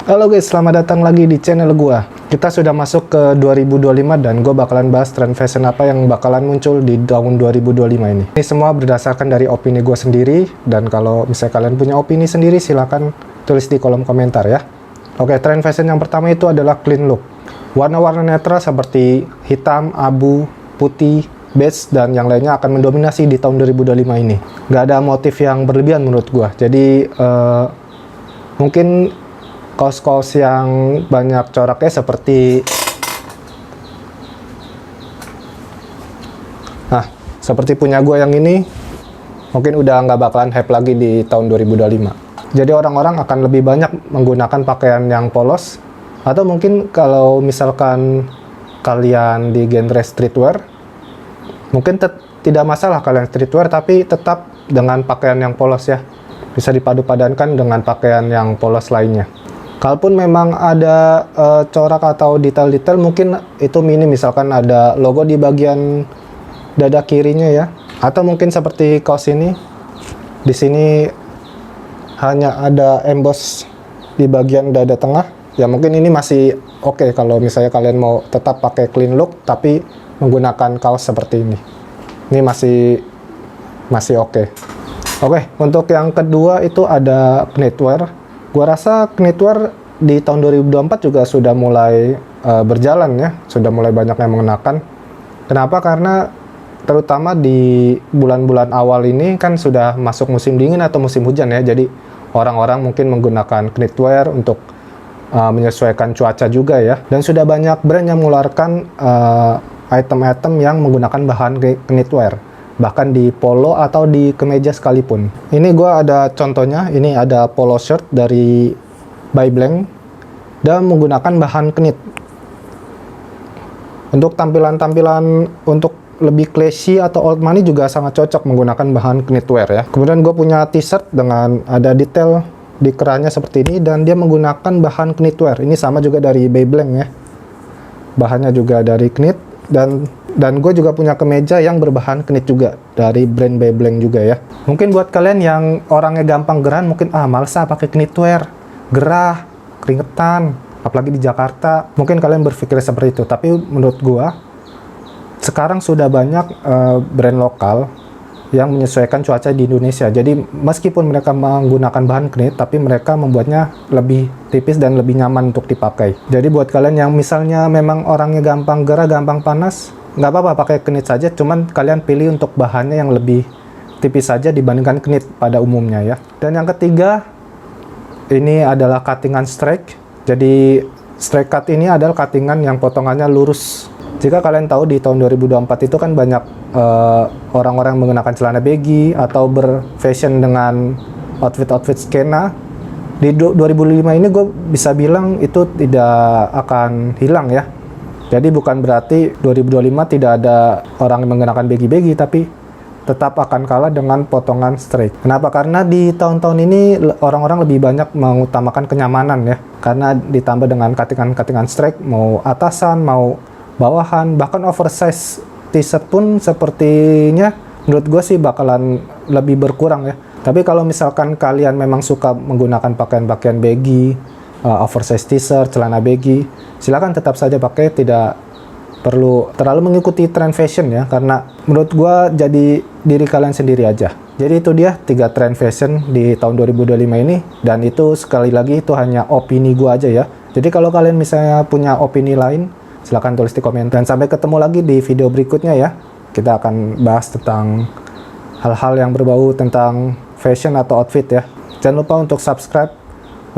Halo guys, selamat datang lagi di channel gua. Kita sudah masuk ke 2025 dan gua bakalan bahas tren fashion apa yang bakalan muncul di tahun 2025 ini. Ini semua berdasarkan dari opini gua sendiri, dan kalau misalnya kalian punya opini sendiri silahkan tulis di kolom komentar ya. Oke, tren fashion yang pertama itu adalah clean look. Warna-warna netral seperti hitam, abu, putih, beige, dan yang lainnya akan mendominasi di tahun 2025 ini. Gak ada motif yang berlebihan menurut gua. Jadi mungkin kaos-kaos yang banyak coraknya seperti punya gue yang ini mungkin udah nggak bakalan hype lagi di tahun 2025. Jadi orang-orang akan lebih banyak menggunakan pakaian yang polos, atau mungkin kalau misalkan kalian di genre streetwear, mungkin tidak masalah kalian streetwear tapi tetap dengan pakaian yang polos ya, bisa dipadu-padankan dengan pakaian yang polos lainnya. Kalaupun memang ada corak atau detail-detail, mungkin itu minim, misalkan ada logo di bagian dada kirinya ya, atau mungkin seperti kaos ini, di sini hanya ada emboss di bagian dada tengah. Ya mungkin ini masih oke kalau misalnya kalian mau tetap pakai clean look tapi menggunakan kaos seperti ini. Ini masih oke. Oke, untuk yang kedua itu ada knitwear. Gua rasa knitwear di tahun 2024 juga sudah mulai berjalan ya, sudah mulai banyak yang mengenakan. Kenapa? Karena terutama di bulan-bulan awal ini kan sudah masuk musim dingin atau musim hujan ya, jadi orang-orang mungkin menggunakan knitwear untuk menyesuaikan cuaca juga ya. Dan sudah banyak brand yang mengeluarkan item-item yang menggunakan bahan knitwear, bahkan di polo atau di kemeja sekalipun. Ini gua ada contohnya, ini ada polo shirt dari By Blank dan menggunakan bahan knit. Untuk tampilan-tampilan untuk lebih classy atau old money juga sangat cocok menggunakan bahan knitwear ya. Kemudian gue punya t-shirt dengan ada detail di kerahnya seperti ini dan dia menggunakan bahan knitwear. Ini sama juga dari By Blank ya. Bahannya juga dari knit, dan gue juga punya kemeja yang berbahan knit juga dari brand By Blank juga ya. Mungkin buat kalian yang orangnya gampang gerahan, mungkin males pakai knitwear, gerah, keringetan, apalagi di Jakarta. Mungkin kalian berpikir seperti itu, tapi menurut gue sekarang sudah banyak brand lokal yang menyesuaikan cuaca di Indonesia. Jadi meskipun mereka menggunakan bahan knit, tapi mereka membuatnya lebih tipis dan lebih nyaman untuk dipakai. Jadi buat kalian yang misalnya memang orangnya gampang gerah, gampang panas, nggak apa-apa pakai knit saja, cuman kalian pilih untuk bahannya yang lebih tipis saja dibandingkan knit pada umumnya ya. Dan yang ketiga, ini adalah cuttingan strike. Jadi strike cut ini adalah cuttingan yang potongannya lurus. Jika kalian tahu di tahun 2024 itu kan banyak orang-orang menggunakan celana baggy atau berfashion dengan outfit skena. Di 2005 ini gue bisa bilang itu tidak akan hilang ya. Jadi bukan berarti 2025 tidak ada orang yang menggunakan baggy, tapi tetap akan kalah dengan potongan straight. Kenapa? Karena di tahun-tahun ini orang-orang lebih banyak mengutamakan kenyamanan ya. Karena ditambah dengan cuttingan straight, mau atasan, mau bawahan, bahkan oversize t-shirt pun sepertinya menurut gue sih bakalan lebih berkurang ya. Tapi kalau misalkan kalian memang suka menggunakan pakaian-pakaian baggy, oversize t-shirt, celana baggy, silakan tetap saja pakai, tidak perlu terlalu mengikuti tren fashion ya, karena menurut gue jadi diri kalian sendiri aja. Jadi itu dia 3 tren fashion di tahun 2025 ini, dan itu sekali lagi itu hanya opini gue aja ya. Jadi kalau kalian misalnya punya opini lain, silahkan tulis di komen. Dan sampai ketemu lagi di video berikutnya ya. Kita akan bahas tentang hal-hal yang berbau tentang fashion atau outfit ya. Jangan lupa untuk subscribe,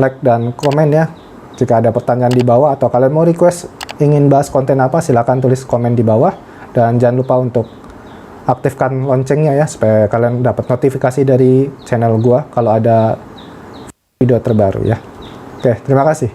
like, dan komen ya. Jika ada pertanyaan di bawah atau kalian mau request ingin bahas konten apa, silahkan tulis komen di bawah. Dan jangan lupa untuk aktifkan loncengnya ya, supaya kalian dapat notifikasi dari channel gua kalau ada video terbaru ya. Oke, terima kasih.